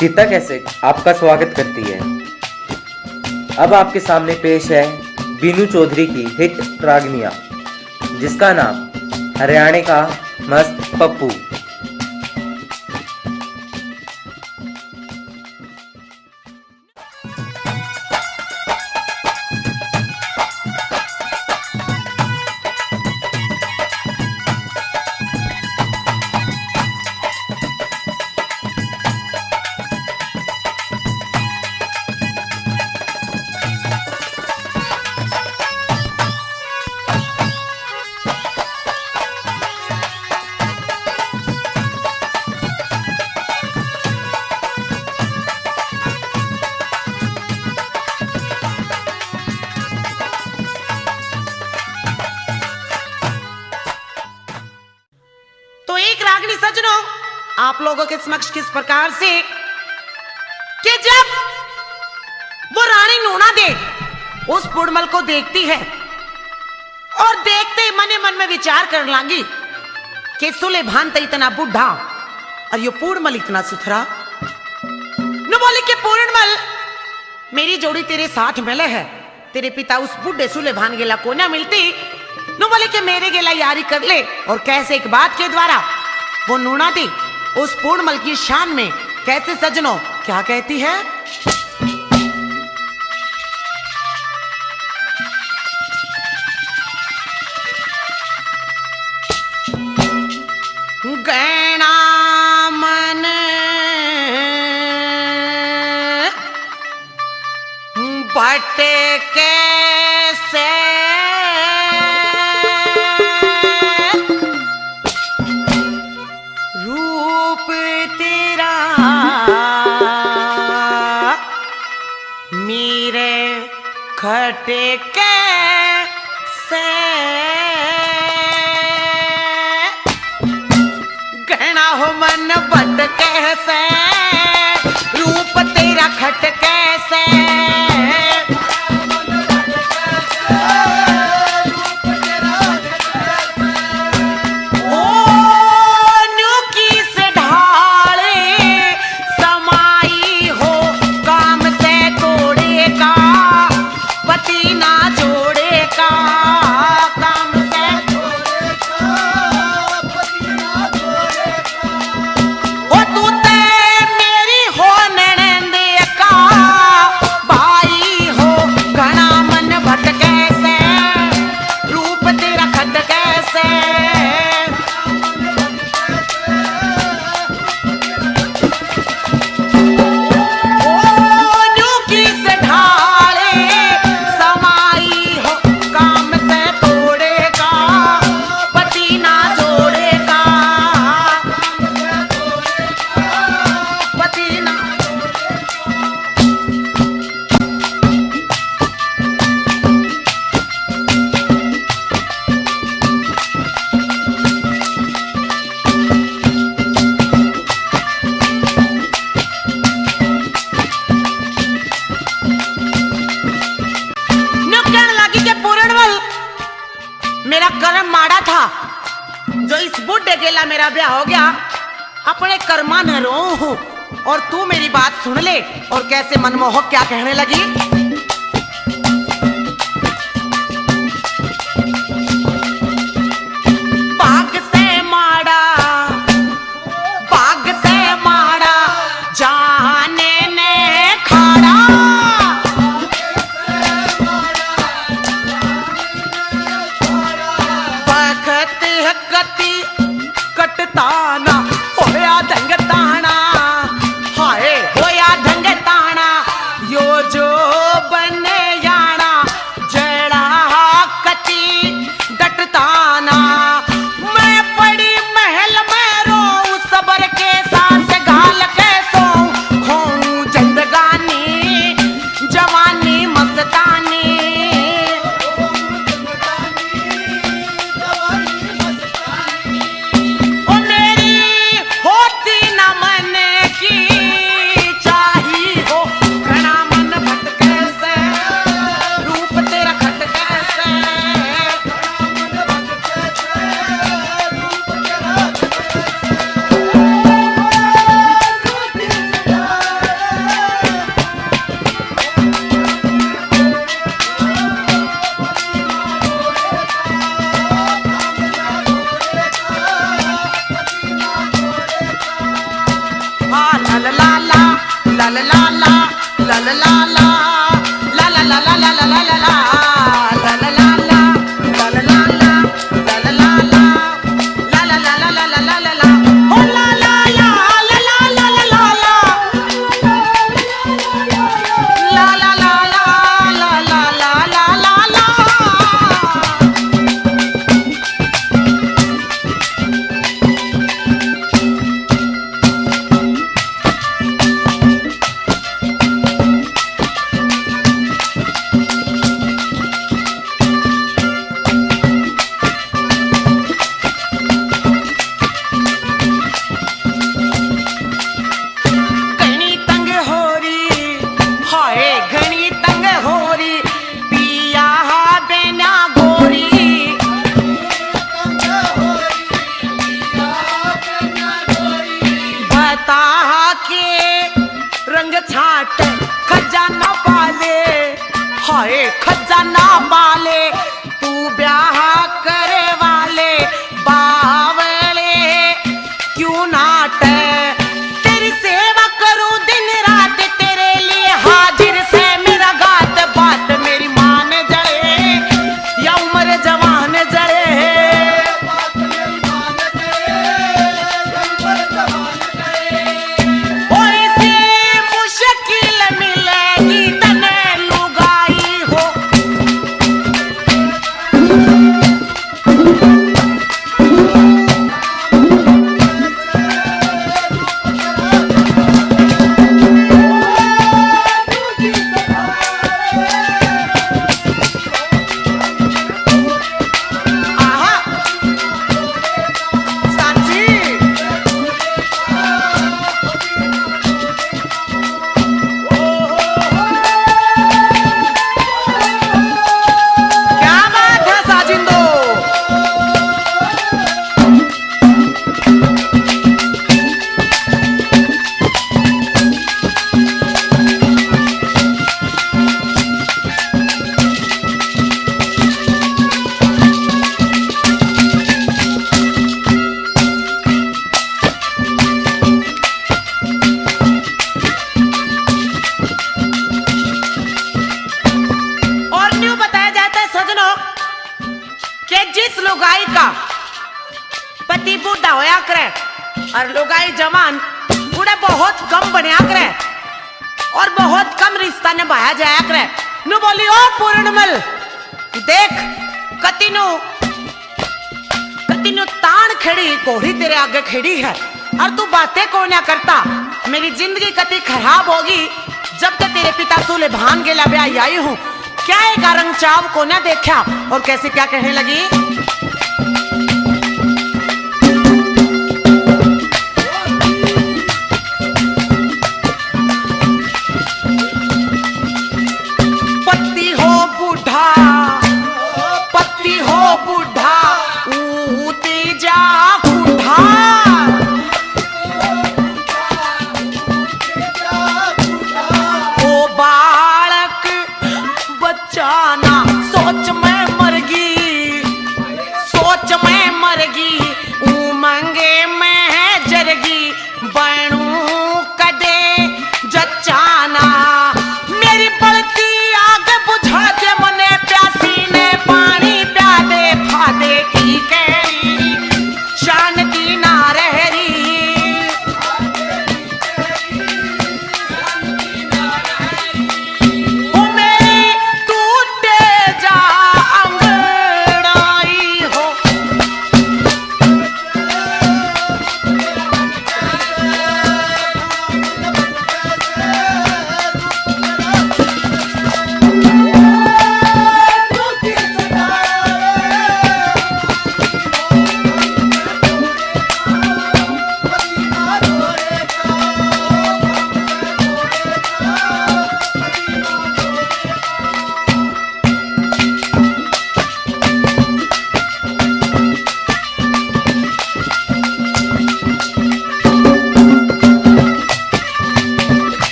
चिता कैसेट आपका स्वागत करती है। अब आपके सामने पेश है बीनू चौधरी की हिट रागनिया, जिसका नाम हरियाणा का मस्त पप्पू। तो एक रागनी सजनों आप लोगों के समक्ष किस प्रकार से कि जब वो रानी नूना दे उस पुड़मल को देखती है और देखते ही मने मन में विचार करने लगी कि सुलेभान तो इतना बुढ़ा और ये पुड़मल इतना सुथरा न बोले कि पुड़मल मेरी जोड़ी तेरे साथ मिले है, तेरे पिता उस बुढ़े सुलेभान गेला को ना मिलती नो बोले कि मेरे गेला यारी कर ले। और कैसे एक बात के द्वारा वो नूना दी उस पूर्णमल की शान में कैसे सजनों क्या कहती है, गैना मन भटके से खटके से गहना हो मन भटके से रूप तेरा खटके से मेरा कर्म माड़ा था जो इस बुढ़े गेला मेरा ब्याह हो गया, अपने कर्मा न रो हूं। और तू मेरी बात सुन ले। और कैसे मनमोहक क्या कहने लगी, बाग से माड़ा जाने ने खाड़ा, कटताना होया ढंगताना, हाय होया ढंगताना, यो जो खजाना वाले तू ब्याह करे वाले बावले क्यों नाटे तेरी सेवा करूं दिन रात तेरे लिए हाजिर से मेरा गात बात मेरी मान जड़े या उम्र जवान जड़े और इसे मुश्किल मिलेगी तने लुगाई हो लुगाई का पति बूढ़ा होया करे और लुगाई जवान बूढ़े बहुत कम बनया करे और बहुत कम रिश्ता निभाया जाया करे। नु बोली ओ पूर्णमल देख कतिनु तान खड़ी घोड़ी तेरे आगे खड़ी है और तू बातें को ना करता। मेरी जिंदगी कति खराब होगी जब तक तेरे पिता सूले भान गेला ब्याह आई हूँ। क्या एक रंग चाव को ना देखा और कैसे क्या कहने लगी। पत्ती हो बूढ़ा ऊती जा बूढ़ा ओ बालक बच्चा ना सोच मैं मर गई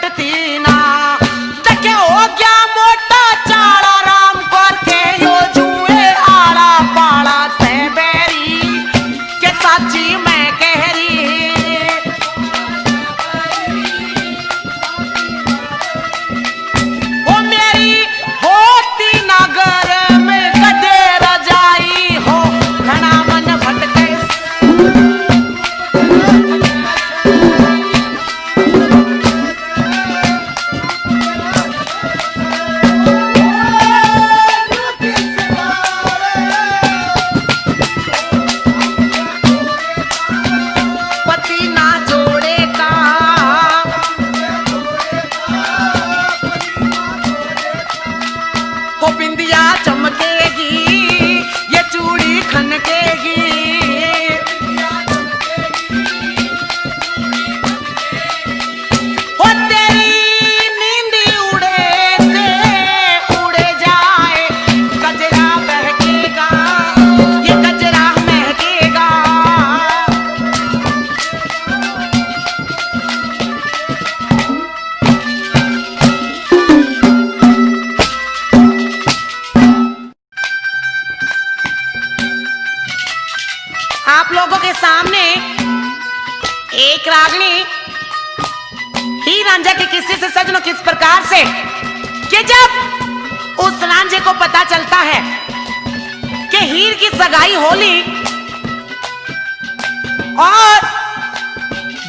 हटती ना। देखे हो गया मोटा चाड़ा राम करके यो जुए आड़ा पाड़ा से बेरी के साची मैं कह रही। ओ मेरी होती नगर में गधे रजाई हो घना मन भटके। पति ना जोड़े का वो बिंदिया चमकेगी ये चूड़ी खनकेगी। वो तेरी नींद उड़े से उड़े जाए गजरा बहकेगा ये गजरा महकेगा। आप लोगों के सामने एक रागनी ही रांझा के किस्से से सजनो किस प्रकार से कि जब उस रांझे को पता चलता है कि हीर की सगाई होली और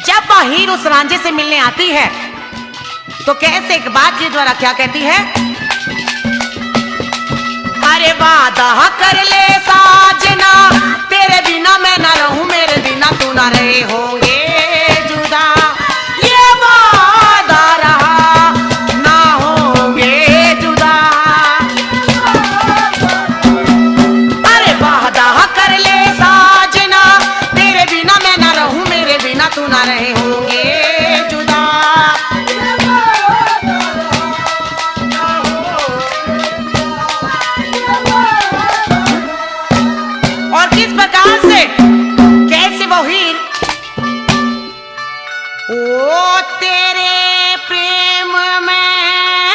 जब वह हीर उस रांझे से मिलने आती है तो कैसे एक बात के द्वारा क्या कहती है। अरे वादा कर ले साजना तेरे बिना मैं ना रहूं मेरे बिना तू ना रहे होंगे जुदा। ये वादा रहा ना होंगे जुदा। अरे वादा कर ले साजना तेरे बिना मैं ना रहूं मेरे बिना तू ना रहे होंगे जुदा। और किस प्रकार से कैसे वो हीर ओ तेरे प्रेम में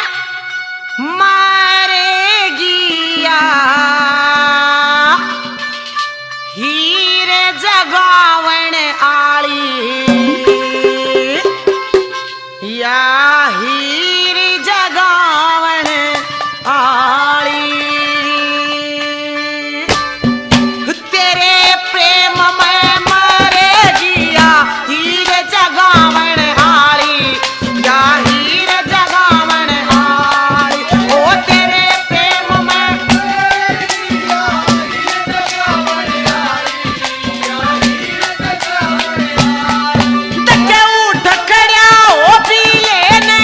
मरेगी या हीर जगावण आली या हीर जगावण आली। तेरे प्रेम में मरेगी या हीर जगावण आली या हीर जगावण आली। ओ तेरे प्रेम में तके उठ खड़िया ओ पीले ने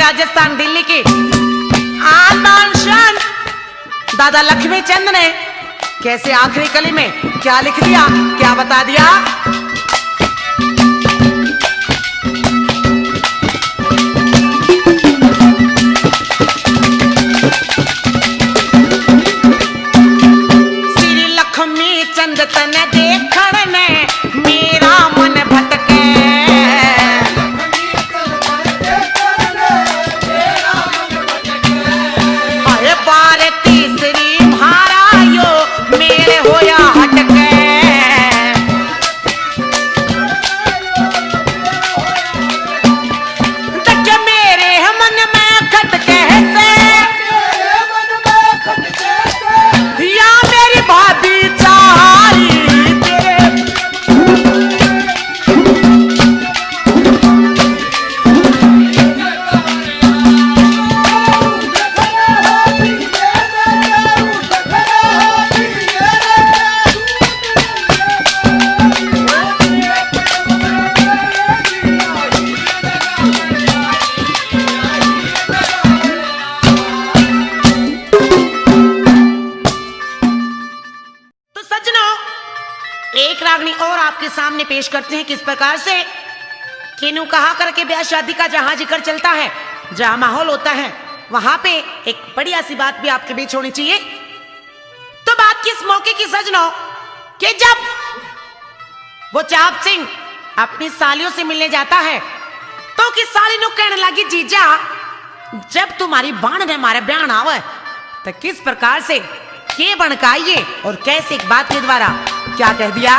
राजस्थान दिल्ली की आन बान शान दादा लक्ष्मी चंद ने कैसे आखिरी कली में क्या लिख दिया, क्या बता दिया। श्री लक्ष्मी चंद तने देखण ने मेरा मन भटके, अरे बार तीसरी म्हारा यो मेरे होया हटके, तक मेरे मन में खटके से या मेरी भाभी चारी तेरे, एक रागनी और आपके सामने पेश करते हैं किस प्रकार से किनु कहा करके ब्याह शादी का जहां जिक्र चलता है, जहां माहौल होता है वहां पे एक बढ़िया सी बात भी आपके बीच होनी चाहिए। तो बात किस मौके की सजनो कि जब वो चाप सिंह अपनी सालियों से मिलने जाता है तो किस साली नु कहने लगी जीजा जब तुम्हारी बाण ने मारे ब्याह आवे तो किस प्रकार से के बनकाइए और कैसे एक बात के द्वारा क्या कह दिया।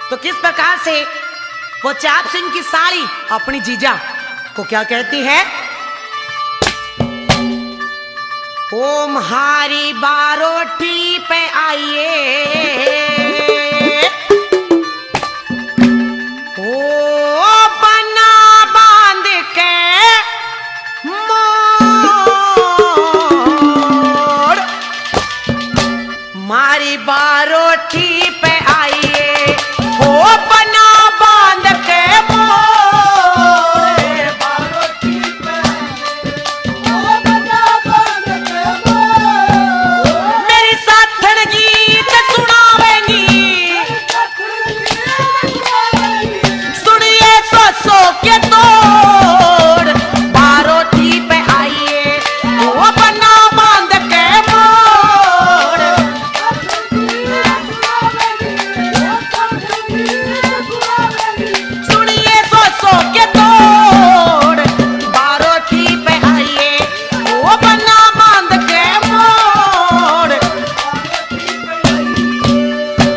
तो किस प्रकार से वो चाप सिंह की साली अपनी जीजा को क्या कहती है, ओम हारी बारोठी पे आइए, ओ बना बांध के मोड़, मारी बारोठी पे आइए, ओ बना बांध के मोड़, मेरी साथन गीत सुनावेंगी, सुनिए सो के तोड़, बारोठी पे आइए, ओ बना बांध के मोड़, सुनिए सो के तोड़, बारोठी पे आइए, ओ बना बांध के मोड़।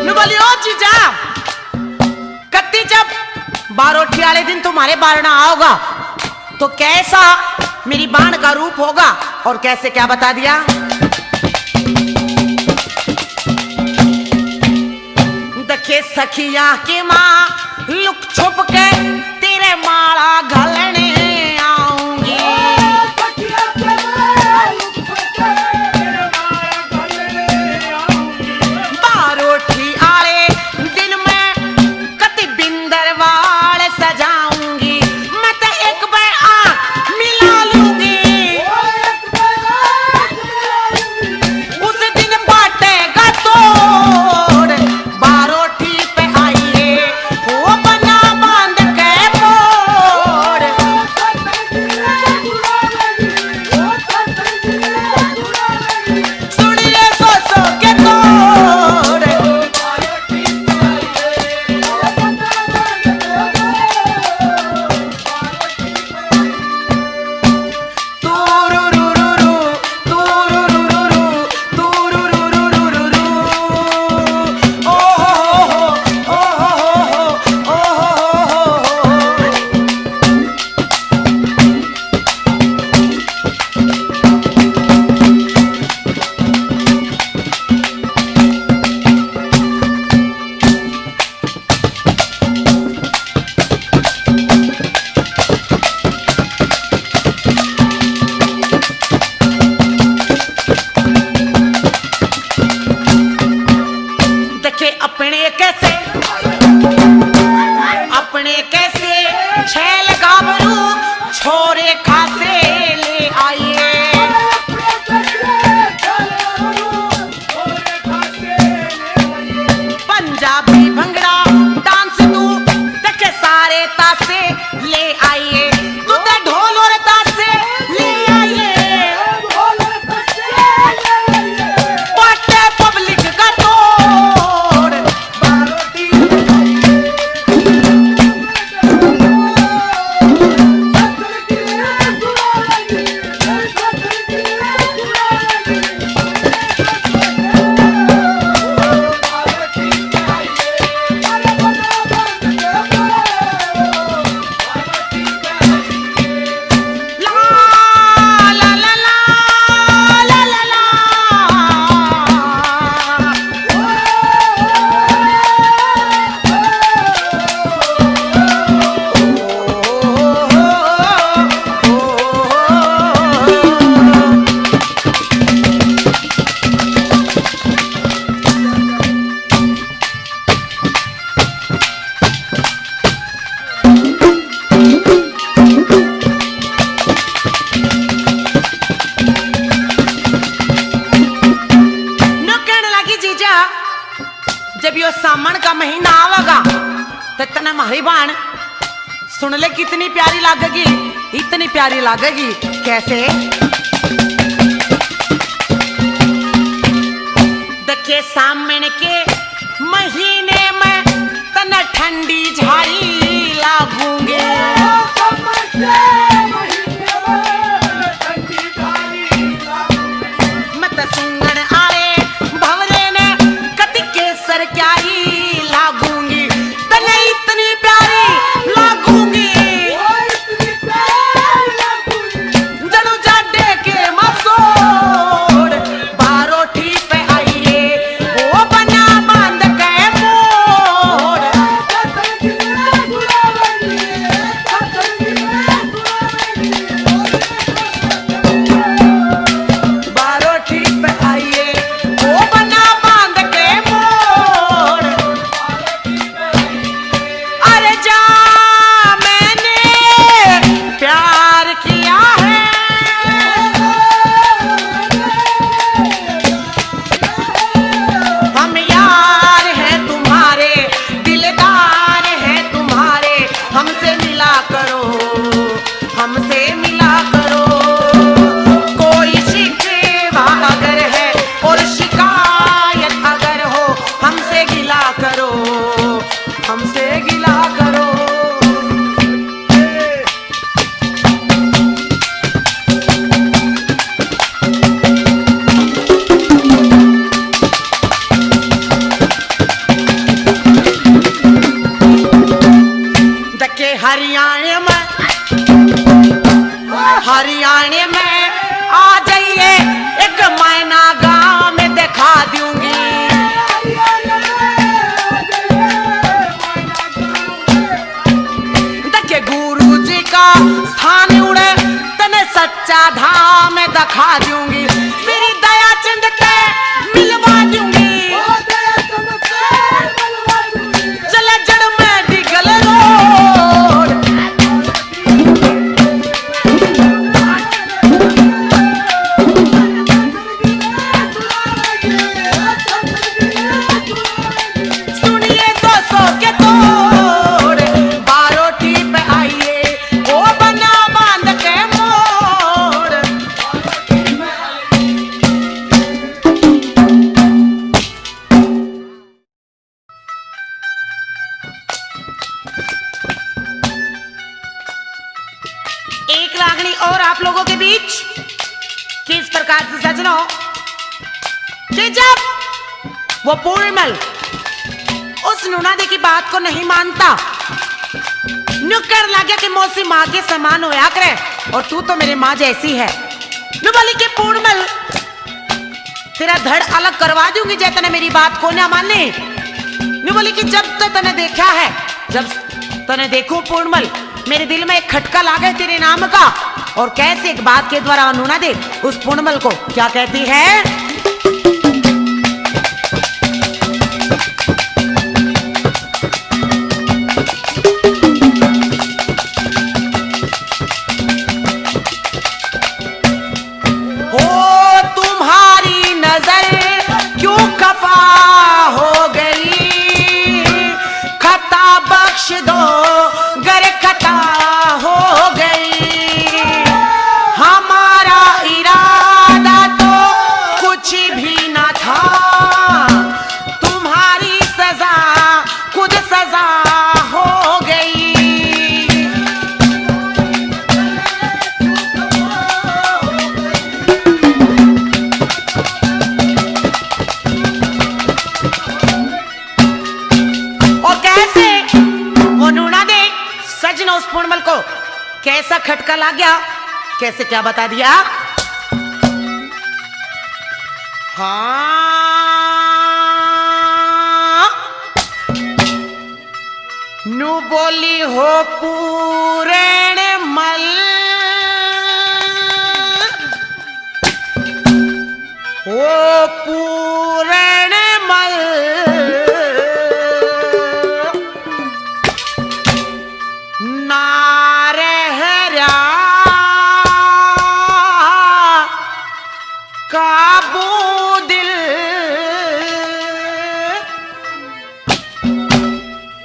नु बोलियो जीजा कत्ती जब बारोठी वाले दिन तुम्हारे बारना आओगा तो कैसा मेरी बाण का रूप होगा और कैसे क्या बता दिया। दखे सखिया की माँ लुक छुप के तेरे माला घलने आऊंगी, बारोठी आले दिन में कति बिंदर वाल सजाऊंगी, मैं तो एक बार आंख मिला लूंगी, उस दिन बाटेगा तोड़, बारोठी पे आइए, ओ बना बांध के मोड़, अपने कैसे छैल गाभरू छोरे खासे ले आइए। पंजाबी भंगड़ा डांस तू देखे सारे तासे ले आइए। तू ते ढोल और तासे ले आइए। बाटे पब्लिक का तोड़ जब यो सामन का महीना आवेगा तो तना मारी बाण सुन ले कितनी प्यारी लागेगी, इतनी प्यारी लागेगी। कैसे देखे सामन के महीने में तना ठंडी झाड़ी लागूंगे। मत सुंगन आले भवरे ने कति केसर क्या ही लागूंगी। तने इतनी प्यारी लागूंगी जनु जाडे के मसोड़ बारोठी पे आइए वो बना बांध के मोड़। बारोठी पे आइए वो बना बांध के मोड़। अरे जा मैंने प्यार किया है। हम यार हैं तुम्हारे, दिलदार हैं तुम्हारे। हमसे मिला करो, हमसे मिला करो। कोई शिकवा अगर है और शिकायत अगर हो हमसे गिला करो, हमसे गिला करो। दके हरियाणा में आ जाइए एक मैना गांव में दिखा दूंगी। देखे गुरु जी का स्थान उड़े तने सच्चा धाम दिखा दूंगी। मेरी दया चंद के मिलवा दूंगी। चले जड़ में डिगल रोड सुनिए 200 के तोड़ बारोठी पे आइए वो बना बांध के मोड़। एक लागनी और आप लोगों के बीच किस प्रकार से सजनों कि जब वो पूर्णमल उस नुनादे की बात को नहीं मानता, नुकर लगे कि मौसी माँ के समान होया करे और तू तो मेरी माँ जैसी है। नु बोली कि पूर्णमल तेरा धड़ अलग करवा दूंगी जे तने मेरी बात को ना माने। नु बोली कि जब तो तने देखा है, जब तने देखूं पूर्णमल मेरे दिल में एक खटका लागे तेरे नाम का। और कैसे एक बात के द्वारा नूना दे उस पूर्णमल को क्या कहती है। ना उस पूर्णमल को कैसा खटका लग गया, कैसे क्या बता दिया। हाँ नु बोली हो पूरण मल, हो पूरण मल नारहरा काबू दिल,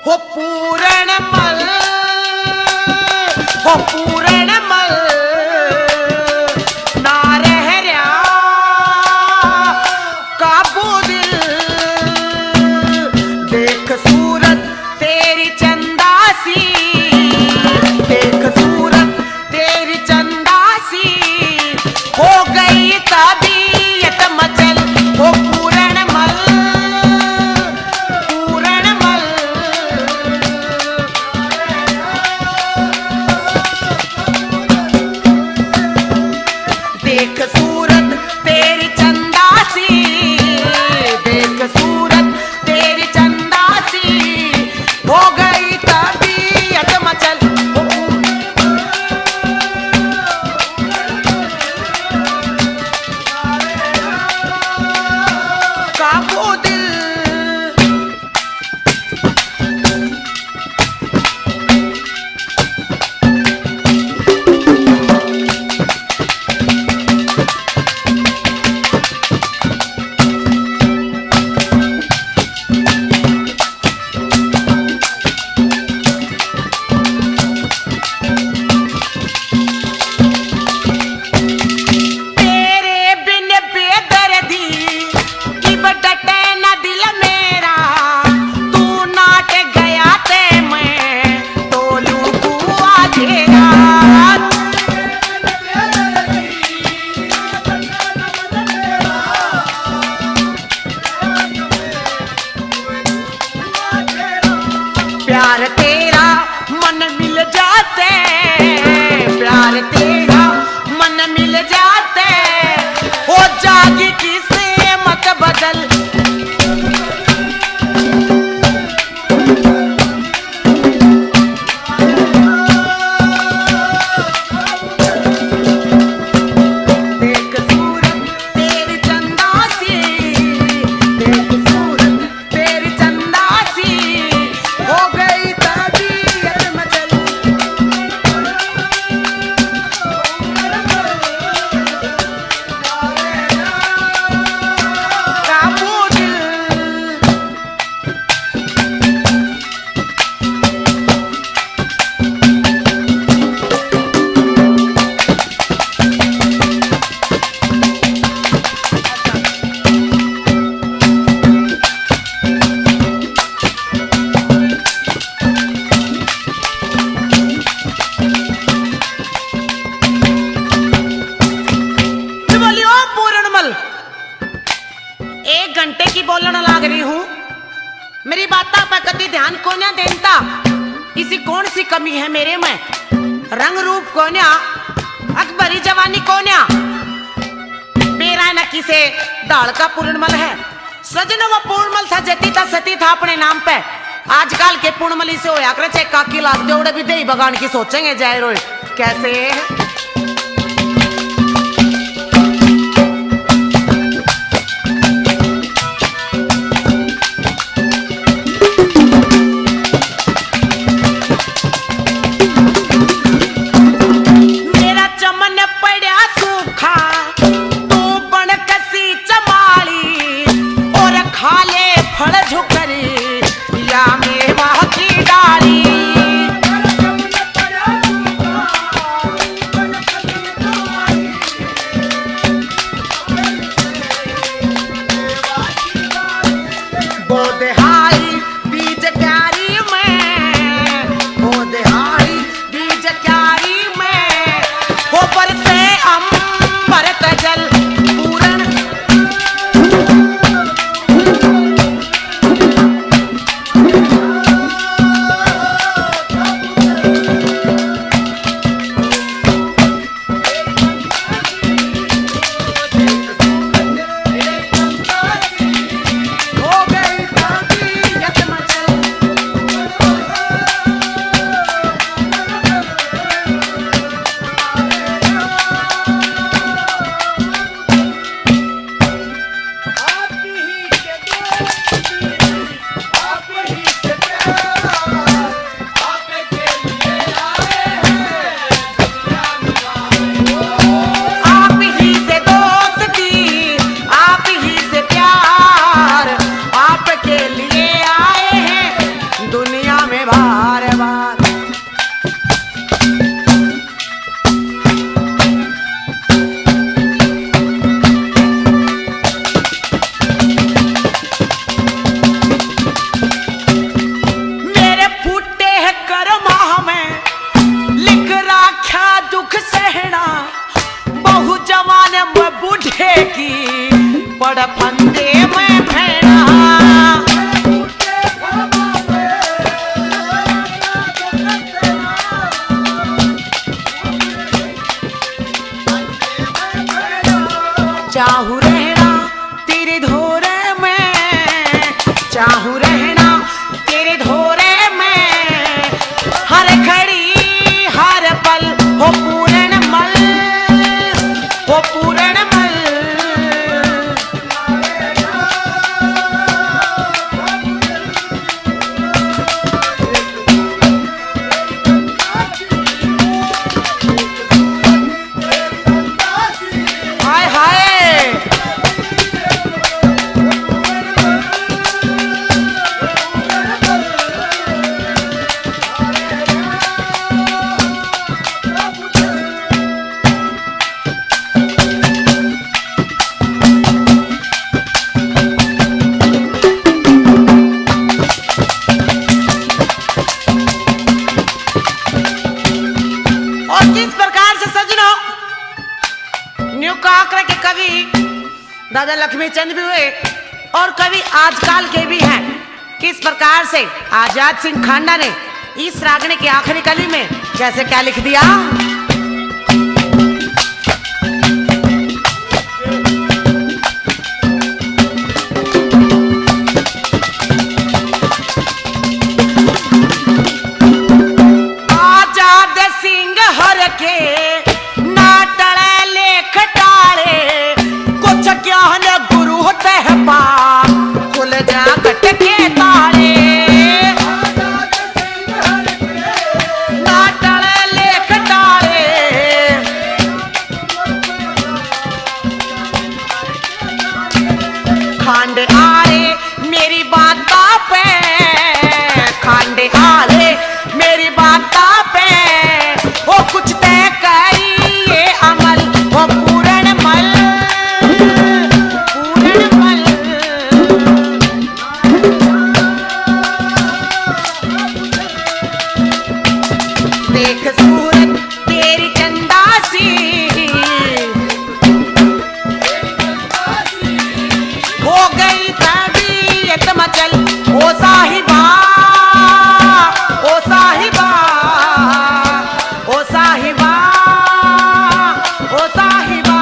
हो पूरण मल, हो पूरण मल नारहरा काबू दिल। देख सूरत तेरी चंदासी, देख सूरत तेरी चंदासी, हो गई तबीयत मचल, हो पूरण मल, पूरण मल। देख सूरत तेरी चंदासी, देख सूरत तेरी चंदासी, हो गई तबीयत मचल, हो काबू दिल। तेरे बिन बेदर्दी इब डटे न दिल मेरा, तू नाट गया ते मैं तोलू कुआ घेरा। प्यार तेरा मन मिल जाते, प्यार तेरा मन मिल जाते, हो जागी किसे मत बदल। देख सूरत तेरी चंदासी, देख सूरत तेरी चंदासी, हो गई तबीयत मचल, काबू दिल। बोली ओ पूरणमल, 1 घंटे की बोलने लाग रही हूं, मेरी बात पर कभी ध्यान को ना देता। इसी कौन सी कमी है मेरे में, रंग रूप को ना, अकबरी जवानी को ना, मेरा न किसे दाल का पूर्णमल है। सजनो वो पूर्णमल था, जती था सती था अपने नाम पे। आजकल के पूर्णमली से होया करे चाहे काकी लाग जोड़े भी दे बगान की सोचेंगे जाए रोए कैसे। मेरा चमन पड़ा सूखा, तू बन कसी चमाली, और खा ले फल झुकरी या मेवा की डाली। आकर के कवि दादा लक्ष्मीचंद भी हुए और कवि आजकल के भी हैं। किस प्रकार से आजाद सिंह खांडा ने इस रागनी की आखिरी कली में कैसे क्या लिख दिया। आजाद सिंह हर के नाटड़े लेख टाले कुछ ज्ञान गुरु होते हैं पा खुल जा कट के ताले। नाटड़े लेख टाले खांडे आले मेरी बाता पे खांडे आले मेरी बाता पे वो कुछ तय करिए अमल वो पूर्ण मल देख सूरत तेरी चंदा सी हो गई तबीयत मचल ओ साहिबा ओ साहिबा ओ साहिबा ओ साहिबा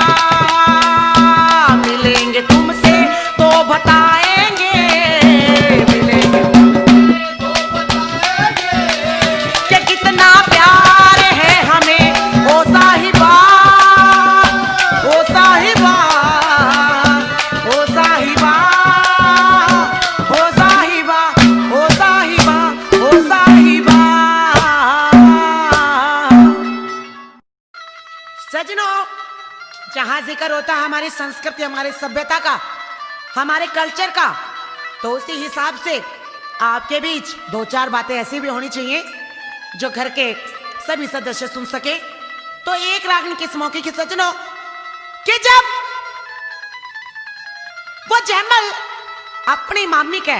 मिलेंगे तुमसे तो बताएंगे मिलेंगे कि कितना प्यार है हमें ओ साहिबा ओ साहिबा ओ साहिबा ओ साहिबा ओ साहिबा ओ साहिबा। सजनों, जहां जिक्र होता है हमारी संस्कृति हमारी सभ्यता का हमारे कल्चर का, तो उसी हिसाब से आपके बीच दो चार बातें ऐसी भी होनी चाहिए जो घर के सभी सदस्य सुन सके। तो एक रागनी किस मौके की सजनों कि जब वो जयमल अपनी मामी के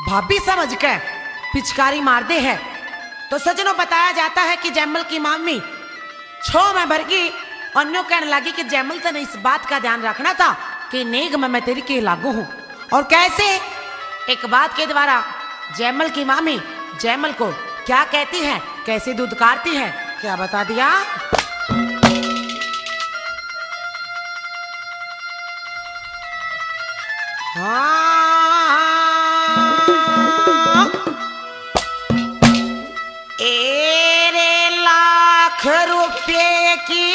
भाभी समझ के पिचकारी मार दे है, तो सजनों बताया जाता है कि जयमल की मामी छो में भर गई और न्यू कहने लगी कि जयमल से इस बात का ध्यान रखना था कि नेग में मैं तेरी के लागू हूं। और कैसे एक बात के द्वारा जयमल की मामी जयमल को क्या कहती है कैसे दुदकारती है क्या बता दिया। एरे लाख रुपये की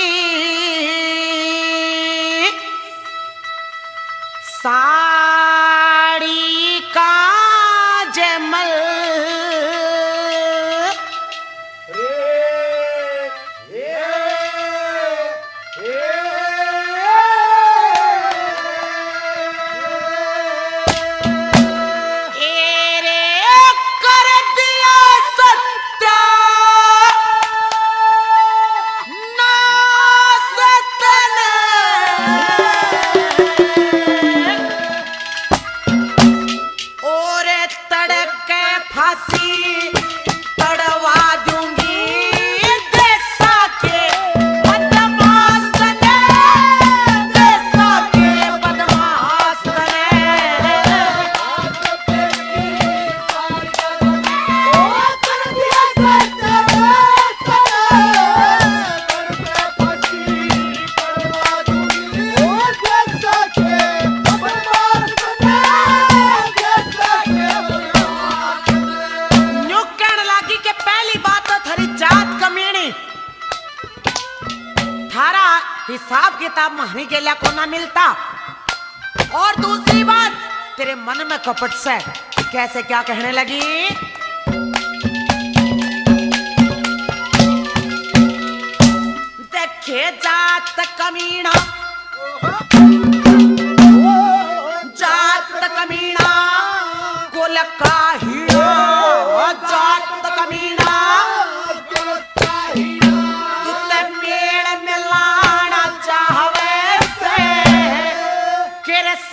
साड़ी का जयमल हिसाब किताब महनी के लिए को ना मिलता। और दूसरी बात तेरे मन में कपट से कैसे क्या कहने लगी। देखे जात कमीना जात कमीना कुल का हीरा जात कमीना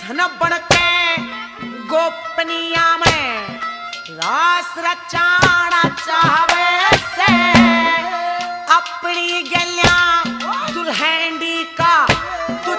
सन बन के गोपनिया में रास रचाना चाहवे से अपनी गलियां दुल्हंडी का तू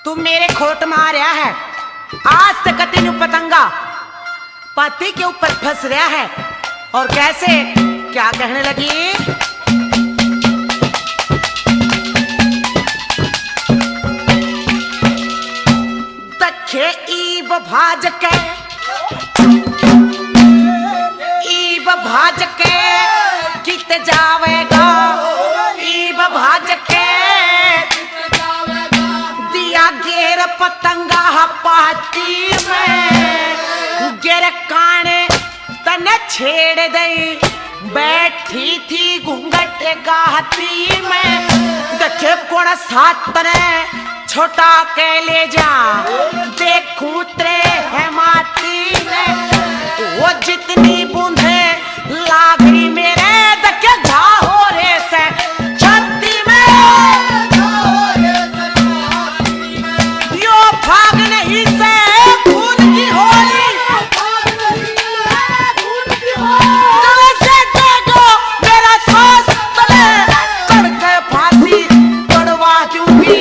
तू मेरे खोट मारिया है। आज तक तेन पतंगा पति के ऊपर फंस रहा है। और कैसे क्या कहने लगी? दखे ईब भाज के, ईब भाज के कित जावेगा, ईब भाज के दिया गेर पतंगा पाती में, गेर काने तने छेड़ दई, बैठी थी घूंघट गाहती में। देखे कौन साथ तने छोटा के ले जा, देखूं तेरे है माटी में, वो जितनी बूंदे लाग रही मेरे देखे घा हो रे से छाती में, यो भाग नहीं से खून की होली, तले से देखो मेरा सांस तले चढ़ के फांसी तड़वा दूंगी।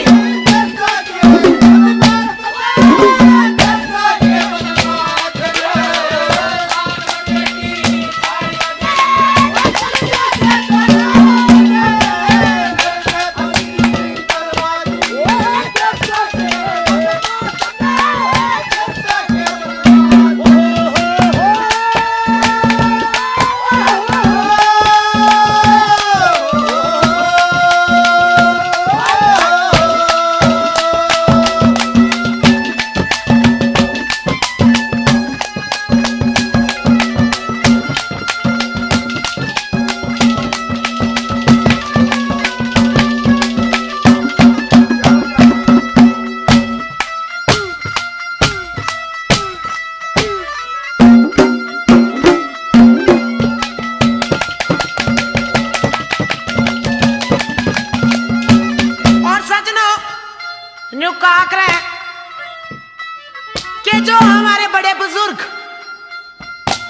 कि जो हमारे बड़े बुजुर्ग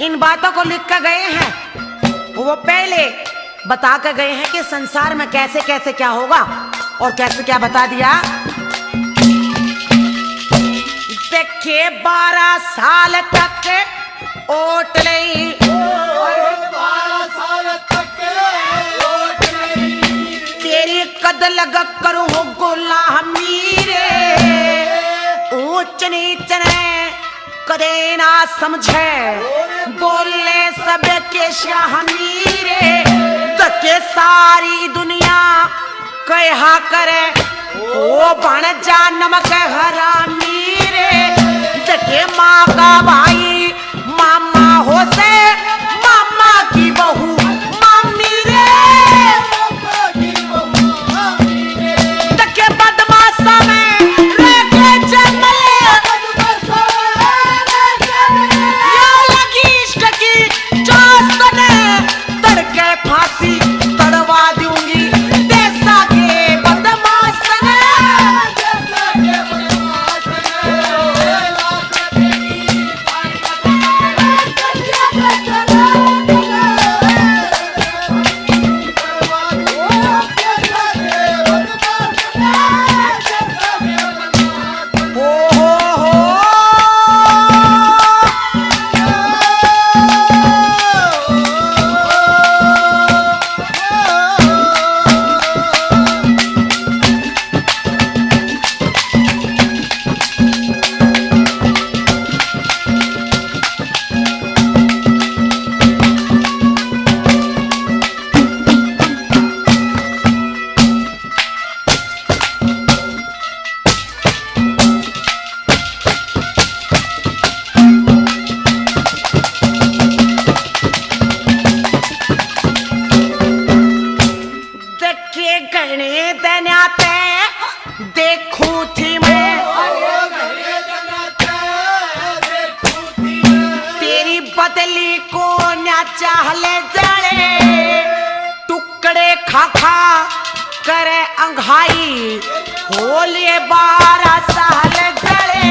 इन बातों को लिख कर गए हैं, वो पहले बता कर गए हैं कि संसार में कैसे कैसे क्या होगा और कैसे क्या बता दिया। देखिए 12 साल तक ओट लई, 12 साल तक ओट लई, तेरी कद लग करूं गुलामी रे, ऊंच नीच ने कदे ना समझे, बोले सब के शाहमी रे, दके सारी दुनिया कहा करे ओ बन जा नमक हरामी रे, दके माँ का भाई मामा हो से मामा की बहू मामी रे, दके बदमाशा में रेखे जंगल, या लगी इश्क की चास्त ने तड़के फांसी तड़वा दूंगी, देसा के बदमाश ने। गहने दनाते देखूं थी मैं, तेरी बदली को ना चाहले जड़े, टुकड़े खा खा करे अंघाई, होलिए 12 साल जड़े,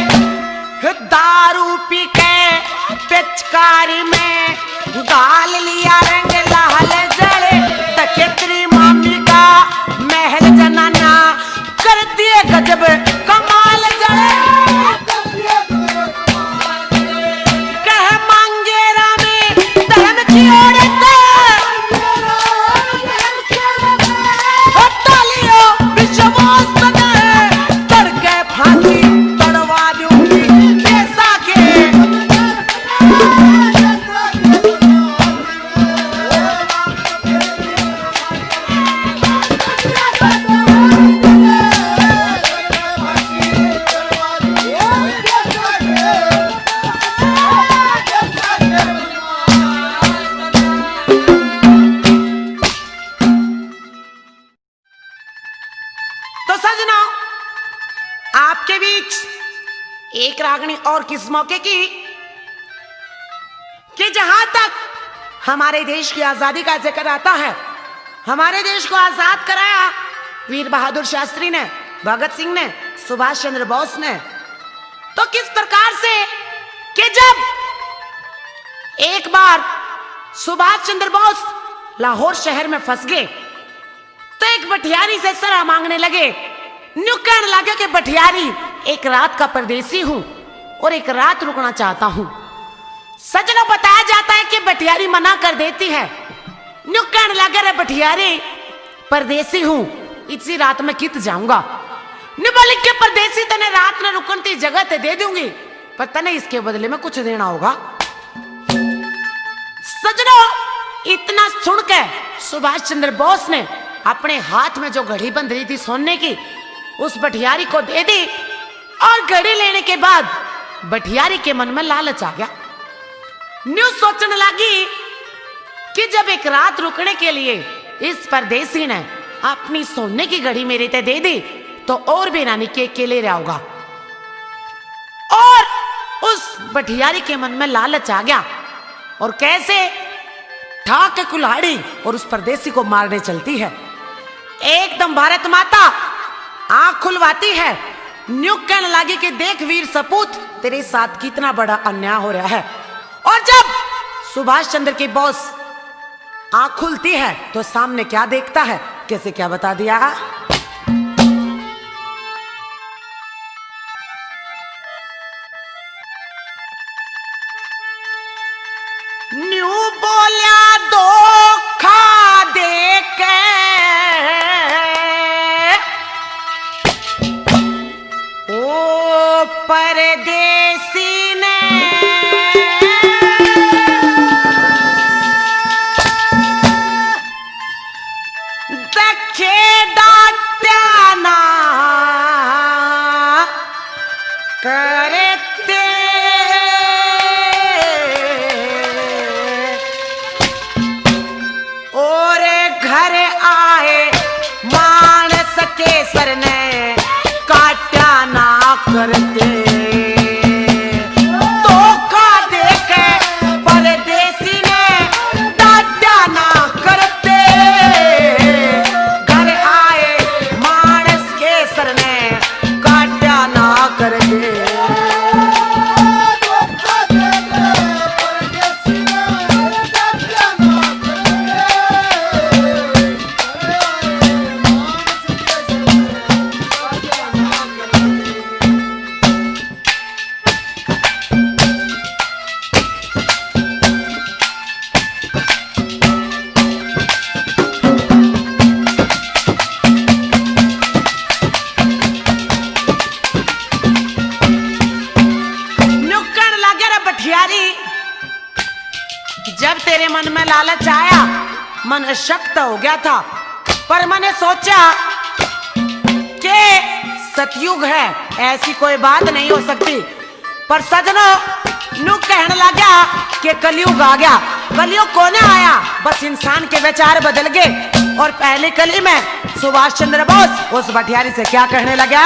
दारू पी के पिचकारी में गाल लिया रंग लाल जड़े, तकेतरी मामी का महल जनाना कर दिए गजब कमाल। आपके बीच एक रागनी और किस मौके की कि जहां तक हमारे देश की आजादी का जिक्र आता है, हमारे देश को आजाद कराया वीर बहादुर शास्त्री ने, भगत सिंह ने, सुभाष चंद्र बोस ने। तो किस प्रकार से कि जब एक बार सुभाष चंद्र बोस लाहौर शहर में फंस गए तो एक बटियारी से सलाह मांगने लगे। न्यू कहने लगे कि बटियारी, एक रात का परदेसी हूं और एक रात रुकना चाहता हूं। सजनों, बताया जाता है कि बटियारी मना कर देती है। न्यू कहने लगे, रे बटियारी, परदेसी हूं, इसी रात में कित जाऊंगा। न्यू बोले के परदेसी तने रात में रुकन की जगह ते दे दूंगी, पर तने इसके बदले में कुछ देना होगा। सजनों, इतना सुन के सुभाष चंद्र बोस ने अपने हाथ में जो घड़ी बंध रही थी सोने की, उस बटियारी को दे दी। और घड़ी लेने के बाद बटियारी के मन में लालच आ गया। न्यू सोचने लगी कि जब एक रात रुकने के लिए इस परदेसी ने अपनी सोने की घड़ी मेरे ते दे दी तो और भी रानी के ले रहा होगा। और उस बटियारी के मन में लालच आ गया और कैसे ठाक के कुल्हाड़ी और उस परदेसी को मारने चलती है। एकदम भारत माता आंख खुलवाती है। न्यू कहने लगी कि देख वीर सपूत, तेरे साथ कितना बड़ा अन्याय हो रहा है। और जब सुभाष चंद्र की बॉस आंख खुलती है तो सामने क्या देखता है, कैसे क्या बता दिया। न्यू बोलिया धोखा दे के ओ परदेसी ने देखे डांटा ना करते और घर आए मानस के सर ने काटा ना करते। धोखा देके परदेसी ने डांटा ना करते, घर आए मानस के सर ने काटा ना करते। जब तेरे मन में लालच आया, मन अशक्त हो गया था, पर मैंने सोचा कि सतयुग है, ऐसी कोई बात नहीं हो सकती। पर सजनों, न्यू कहने लगा कि कलयुग आ गया। कलयुग कोने आया, बस इंसान के विचार बदल गए। और पहली कली में सुभाष चंद्र बोस उस बटियारी से क्या कहने लगा।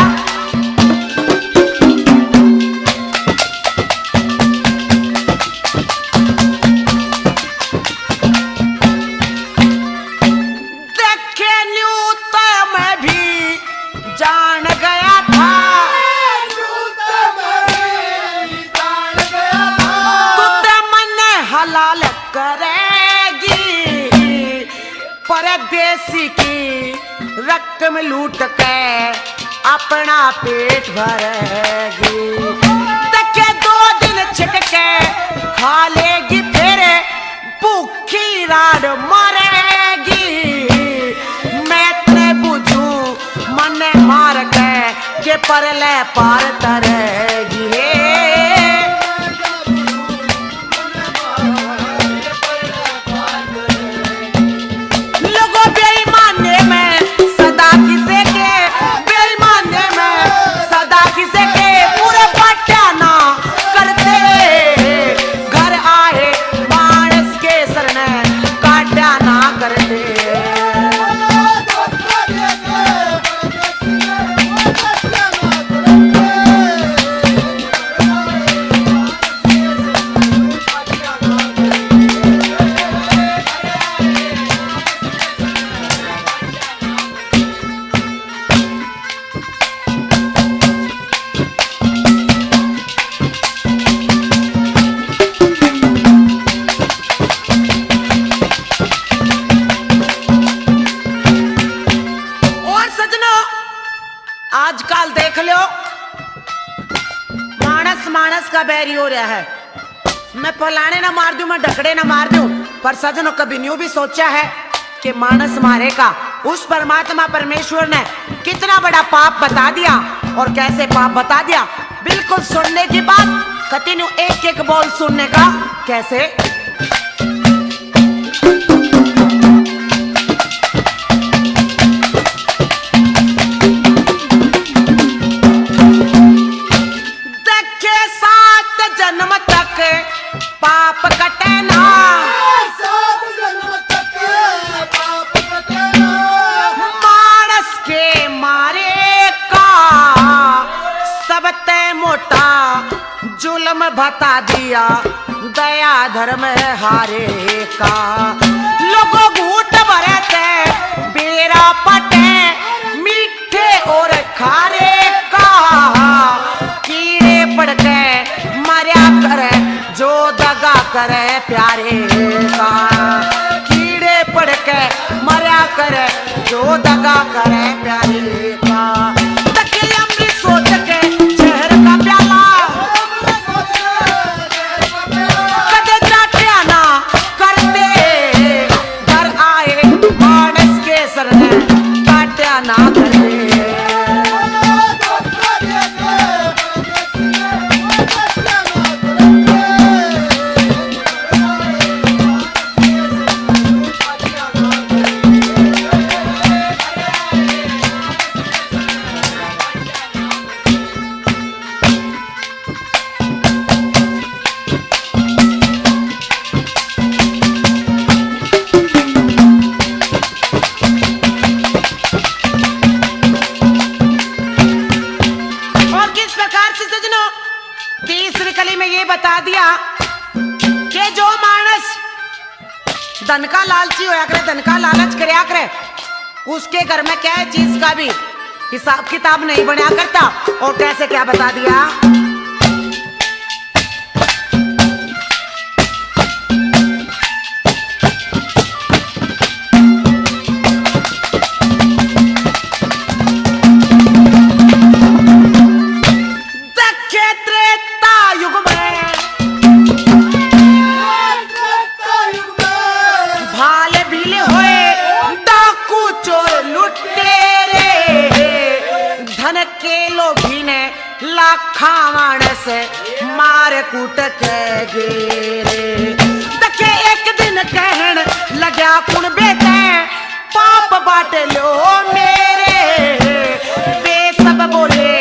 जान गया था तू मन हलाल करेगी, परदेसी की रकम लूट के अपना पेट भरेगी। तके 2 दिन छिटके खा लेगी, फिर भूखी राड मरेगी। मैं तेरे बुझू मन मार के परले पार तरेगी। लोगों बेईमाने में सदा किसे के, बेईमाने में सदा किसे के पूरे पट्टा ना करते। घर आए मानस के सर ने काटा ना करते। आजकल देख लो मानस मानस का बैरी हो रहा है। मैं फलाने ना मार दूं, मैं ढकड़े ना मार दूं, पर सजनों कभी न्यू भी सोचा है कि मानस मारेगा। उस परमात्मा परमेश्वर ने कितना बड़ा पाप बता दिया और कैसे पाप बता दिया। बिल्कुल सुनने की बात, कंटिन्यू एक एक बोल सुनने का। कैसे देखे 7 जन्म तक पाप कटे ना, 7 जन्म तक पाप कटे ना। मानस के मारे का सबते मोटा जुल्म बता दिया, दया धर्म हारे का। लोगों घूट भरे थे बेरा पटे, मीठे और खारे का। कीड़े पड़ के मर्या करे जो दगा करे प्यारे का। कीड़े पड़ के मर्या करे जो दगा करे प्यारे का। तके अमृत सोच के शहर का प्याला, कदे जाटिया ना करते घर आए मानस के सरने काटिया ना करते। तीसरी कली में ये बता दिया कि जो मानस धन का लालची होया करे, धन का लालच करया करे, उसके घर में क्या चीज का भी हिसाब किताब नहीं बनया करता। और कैसे क्या बता दिया। से मारे कूट के गिरे। दखे एक दिन कहन लग्या कुण बेटे पाप बाट लो मेरे। वे सब बोले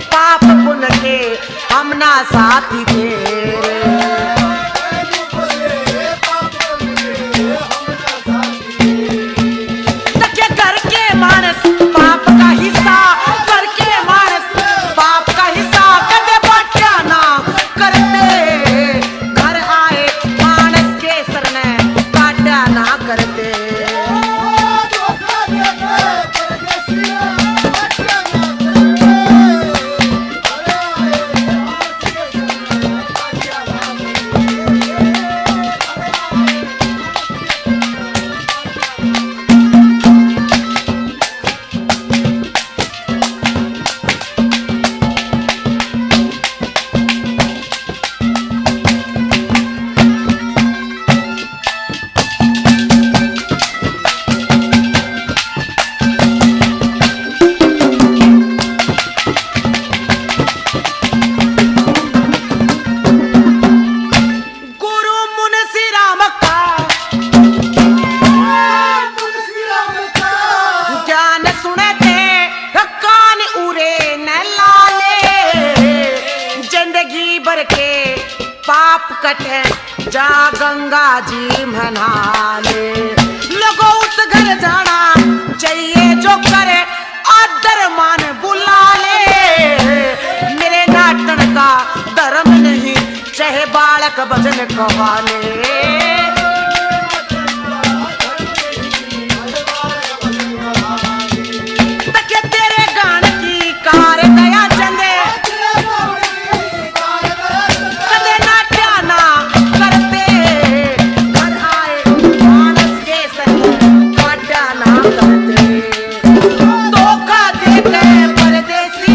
पाप पुन के हम ना साथी तेरे। दखे करके मानस पाप का हिस्सा, करके मानस पाप का हिस्सा कदे बाटा ना करते। घर आए मानस के सरने काटा ना करते। कटे जा गंगा जी मनाले। लोगों उस घर जाना चाहिए जो करे आदर मान बुला ले। मेरे नाटन का धर्म नहीं चाहे बालक भजन कवाले। तेरे गान की कार दया चंदे धोखा देते परदेसी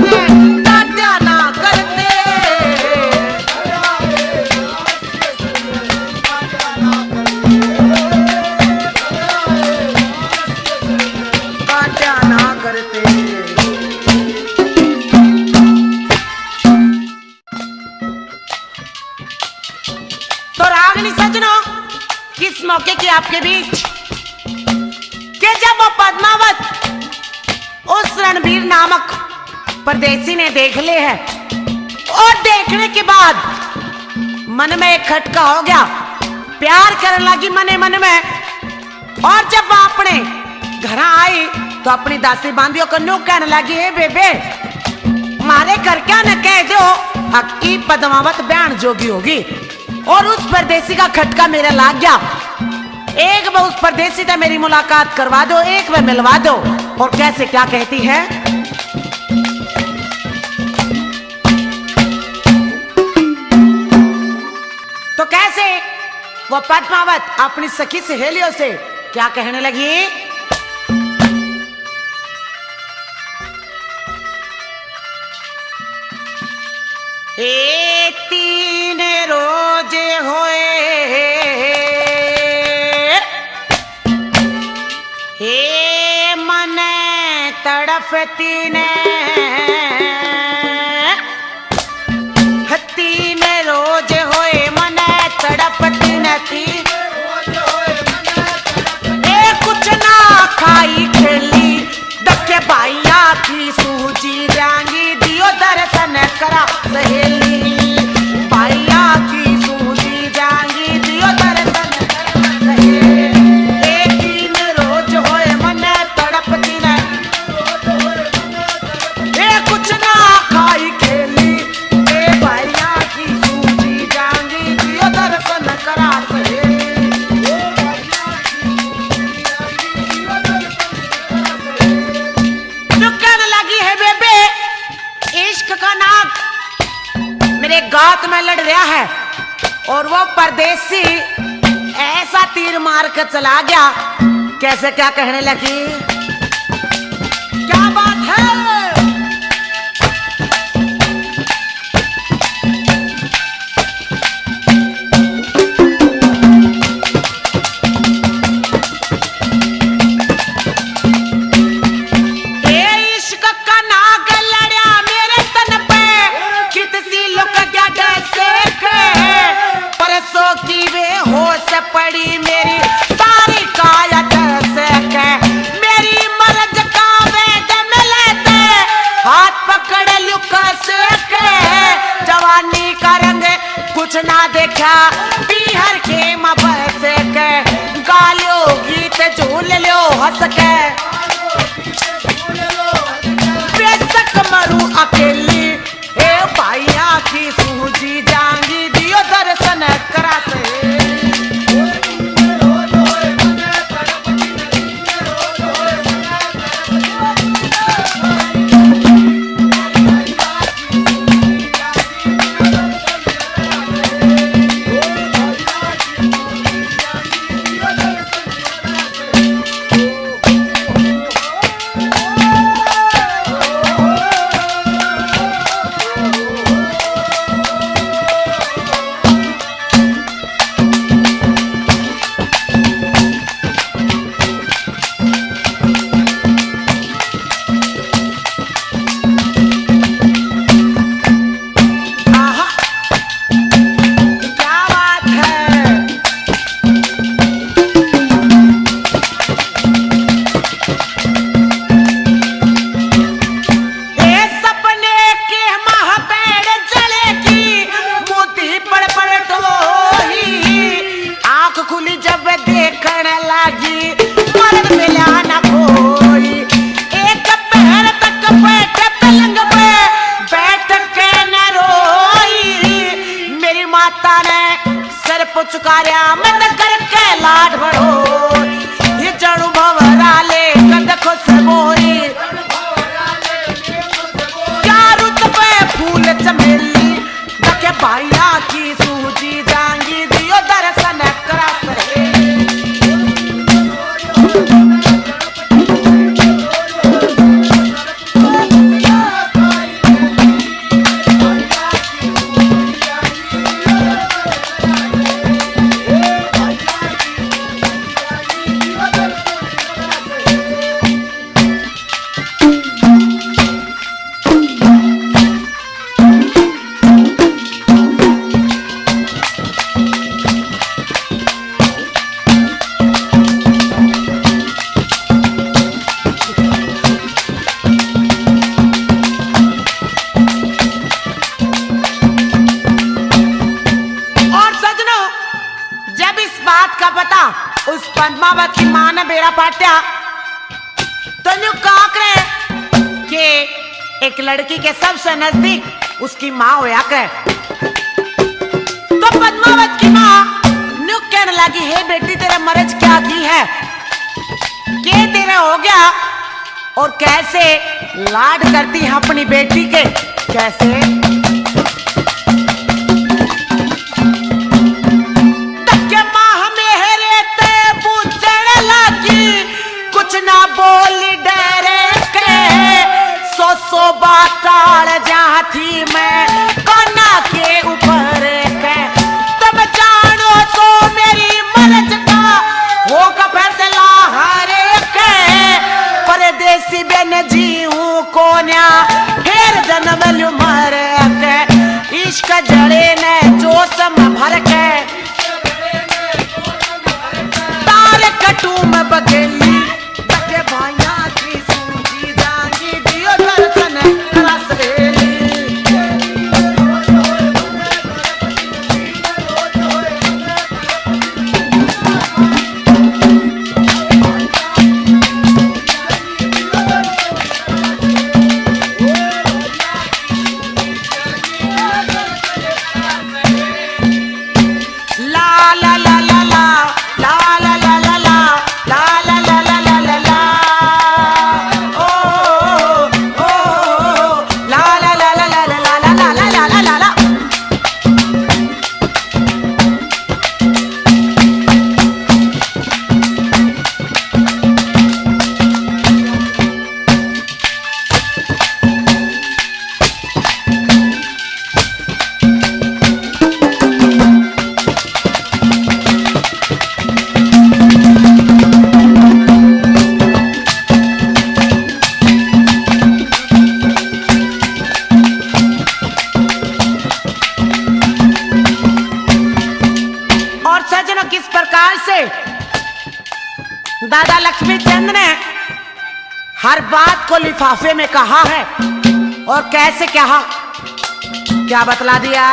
रागनी सजनों, किस मौके की आपके बीच कि जब वो पद्मावत उस रणबीर नामक परदेसी ने देख ले है और देखने के बाद मन में एक खटका हो गया, प्यार करने लगी मने मन में। और जब वह अपने घर आई तो अपनी दासी बांधियों को न्यू कहने लगी, हे बेबे मारे घर क्या न कह दो हकी पद्मावत बयान जोगी होगी। और उस परदेसी का खटका मेरा लाग गया। एक बार उस परदेसी से मेरी मुलाकात करवा दो, एक बार मिलवा दो। और कैसे क्या कहती है, तो कैसे वो पद्मावत अपनी सखी सहेलियों से क्या कहने लगी, ए तीन रोज होए हे मन तड़फती ने, तीन रोज होए मन तड़पती न तीन कुछ ना खाई खेली दखे बाइया की सूजी जांगी दियो दर्शन करा सहेली, बाइया की सूजी जांगी दियो दर्शन करा सहेली। तीन रोज होए मन तड़पती न कुछ ना खाई खेली बाइया की सूजी जांगी दियो दर्शन करा सहेली। इश्क का नाग मेरे गात में लड़ रहा है और वो परदेसी ऐसा तीर मार कर चला गया। कैसे क्या कहने लगी, क्या बात है, पड़ी मेरी सारी काया कैसे के मेरी मर्ज का वेद मिलते हाथ पकड़ लुका से के जवानी का रंग कुछ ना देखा पीहर के मबसे के गालियो गीत झूल लो हंस के बेशक मरू अकेली ए भाइया की सूजी जांगी दियो दर्शन करा से। चुकारिया मन करके लाड बढ़ो ये जणु भवरा ले कद खुश बोरी क्या रुत पे फूल चमेली दके भाइया की सूजी जांगी दियो दर्शन करा सहे। मां ने बेड़ा पाट्या तो न्यू का करे कि एक लड़की के सबसे नजदीक उसकी मां होया करे। तो पद्मावत की मां न्यू कहने लगी, हे बेटी तेरा मर्ज क्या की है, के तेरा हो गया और कैसे लाड करती है अपनी बेटी के, कैसे तक मां मेरे ते पूछने लगी, कुछ ना बोली डरे के, सो बाताड़ जहाँ थी मैं कोना के ऊपर के, तुम जानो तो मेरी मर्ज का होगा फैसला हर के, परदेसी बेन जी हूँ कोन्या फिर जन्म लू मर के, इश्क जड़े ने जोश में भर के, तार कटू में बकेली तके भाइया की सूझी जागी दियो दर्शन रस बेली। किस प्रकार से दादा लक्ष्मी चंद ने हर बात को लिफाफे में कहा है और कैसे कहा, क्या बतला दिया।